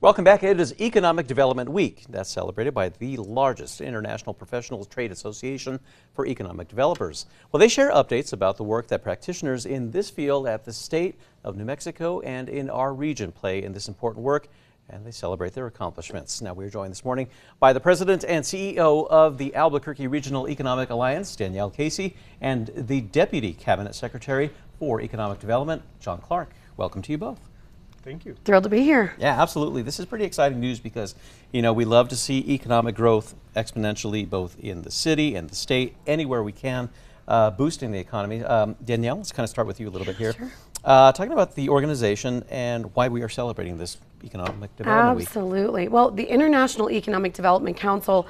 Welcome back. It is Economic Development Week. That's celebrated by the largest international professional trade association for economic developers. Well, they share updates about the work that practitioners in this field at the state of New Mexico and in our region play in this important work, and they celebrate their accomplishments. Now, we're joined this morning by the president and CEO of the Albuquerque Regional Economic Alliance, Danielle Casey, and the deputy cabinet secretary for economic development, John Clark. Welcome to you both. Thank you. Thrilled to be here. Yeah, absolutely. This is pretty exciting news because, you know, we love to see economic growth exponentially, both in the city and the state, anywhere we can, boosting the economy. Danielle, let's kind of start with you a little bit here. Sure. Talking about the organization and why we are celebrating this Economic Development Week. Absolutely. Well, the International Economic Development Council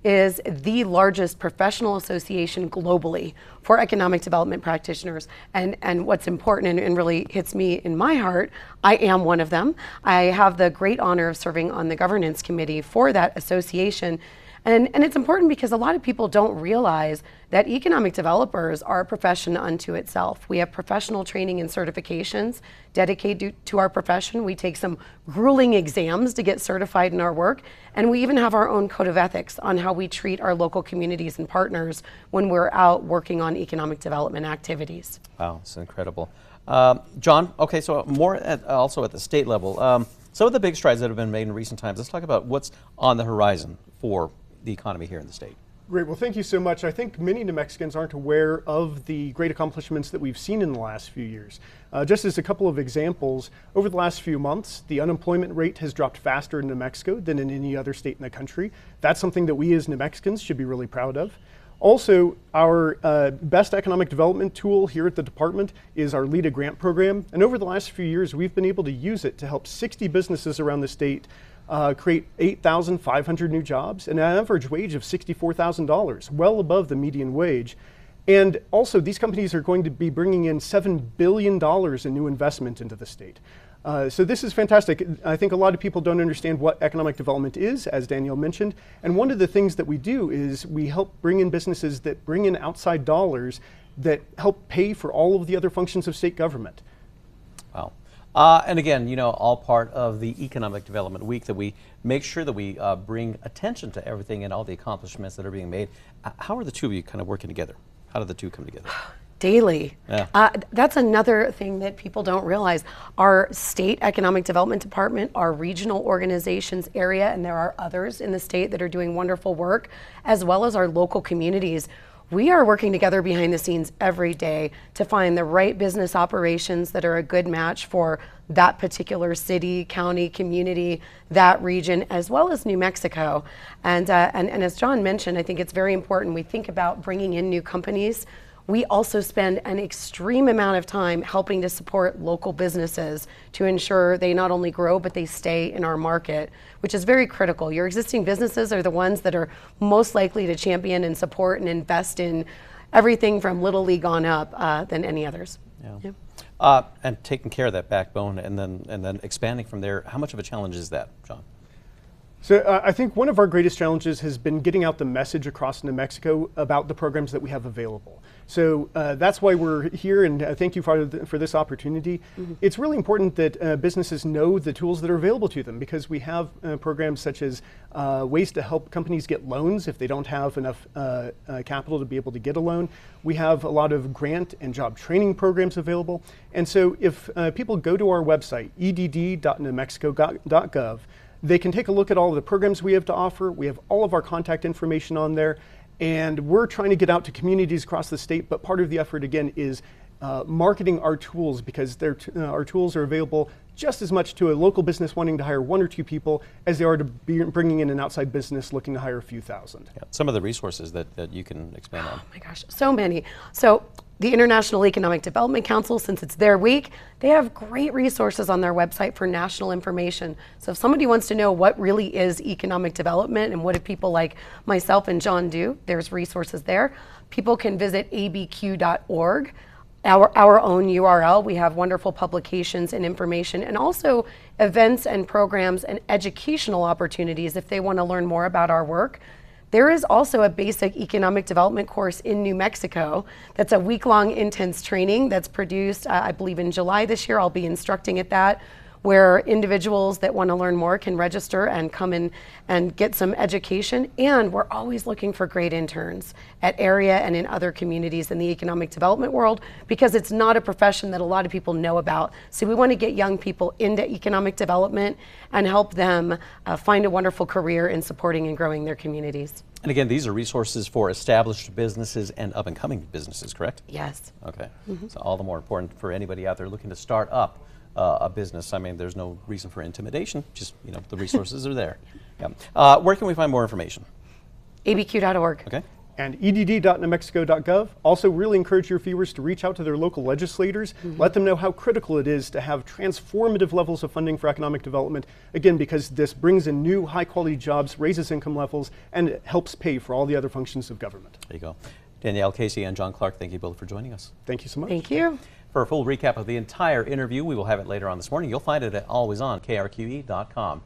is the largest professional association globally for economic development practitioners. And what's important and really hits me in my heart, I am one of them. I have the great honor of serving on the governance committee for that association. And it's important because a lot of people don't realize that economic developers are a profession unto itself. We have professional training and certifications dedicated to our profession. We take some grueling exams to get certified in our work. And we even have our own code of ethics on how we treat our local communities and partners when we're out working on economic development activities. Wow, it's incredible. John, okay, so also at the state level, some of the big strides that have been made in recent times. Let's talk about what's on the horizon for the economy here in the state. Great. Well, thank you so much. I think many New Mexicans aren't aware of the great accomplishments that we've seen in the last few years. Just as a couple of examples, over the last few months, the unemployment rate has dropped faster in New Mexico than in any other state in the country. That's something that we as New Mexicans should be really proud of. Also, our best economic development tool here at the department is our LEADA grant program. And over the last few years, we've been able to use it to help 60 businesses around the state create 8,500 new jobs and an average wage of $64,000, well above the median wage. And also, these companies are going to be bringing in $7 billion in new investment into the state. So this is fantastic. I think a lot of people don't understand what economic development is, as Danielle mentioned. And one of the things that we do is we help bring in businesses that bring in outside dollars that help pay for all of the other functions of state government. Wow. And again, you know, all part of the Economic Development Week that we make sure that we bring attention to everything and all the accomplishments that are being made. How are the two of you kind of working together? How do the two come together? Daily. Yeah. That's another thing that people don't realize. Our state economic development department, our regional organizations area, and there are others in the state that are doing wonderful work, as well as our local communities. We are working together behind the scenes every day to find the right business operations that are a good match for that particular city, county, community, that region, as well as New Mexico. And as John mentioned, I think it's very important we think about bringing in new companies. We also spend an extreme amount of time helping to support local businesses to ensure they not only grow, but they stay in our market, which is very critical. Your existing businesses are the ones that are most likely to champion and support and invest in everything from Little League on up than any others. Yeah. And taking care of that backbone and then expanding from there, how much of a challenge is that, John? So I think one of our greatest challenges has been getting out the message across New Mexico about the programs that we have available. So that's why we're here, and thank you for this opportunity. Mm-hmm. It's really important that businesses know the tools that are available to them, because we have programs such as ways to help companies get loans if they don't have enough capital to be able to get a loan. We have a lot of grant and job training programs available. And so if people go to our website, edd.newmexico.gov, they can take a look at all of the programs we have to offer. We have all of our contact information on there, and we're trying to get out to communities across the state, but part of the effort, again, is marketing our tools, because our tools are available just as much to a local business wanting to hire one or two people as they are to bringing in an outside business looking to hire a few thousand. Yeah. Some of the resources that you can expand on. Oh my gosh, so many. So the International Economic Development Council, since it's their week, they have great resources on their website for national information. So if somebody wants to know what really is economic development and what do people like myself and John do, there's resources there. People can visit abq.org. Our own URL. We have wonderful publications and information, and also events and programs and educational opportunities if they want to learn more about our work. There is also a basic economic development course in New Mexico that's a week-long intense training that's produced, I believe in July this year. I'll be instructing at that. where individuals that want to learn more can register and come in and get some education. And we're always looking for great interns at area and in other communities in the economic development world, because it's not a profession that a lot of people know about. So we want to get young people into economic development and help them find a wonderful career in supporting and growing their communities. And again, these are resources for established businesses and up-and-coming businesses, correct? Yes. Okay. So all the more important for anybody out there looking to start up a business. I mean, there's no reason for intimidation. Just, the resources are there. Yeah. Where can we find more information? abq.org. Okay. And edd.newmexico.gov. Also really encourage your viewers to reach out to their local legislators. Let them know how critical it is to have transformative levels of funding for economic development. Again, because this brings in new high quality jobs, raises income levels, and it helps pay for all the other functions of government. There you go. Danielle Casey and John Clark, thank you both for joining us. Thank you so much. Thank you. For a full recap of the entire interview, we will have it later on this morning. You'll find it at alwaysonkrqe.com.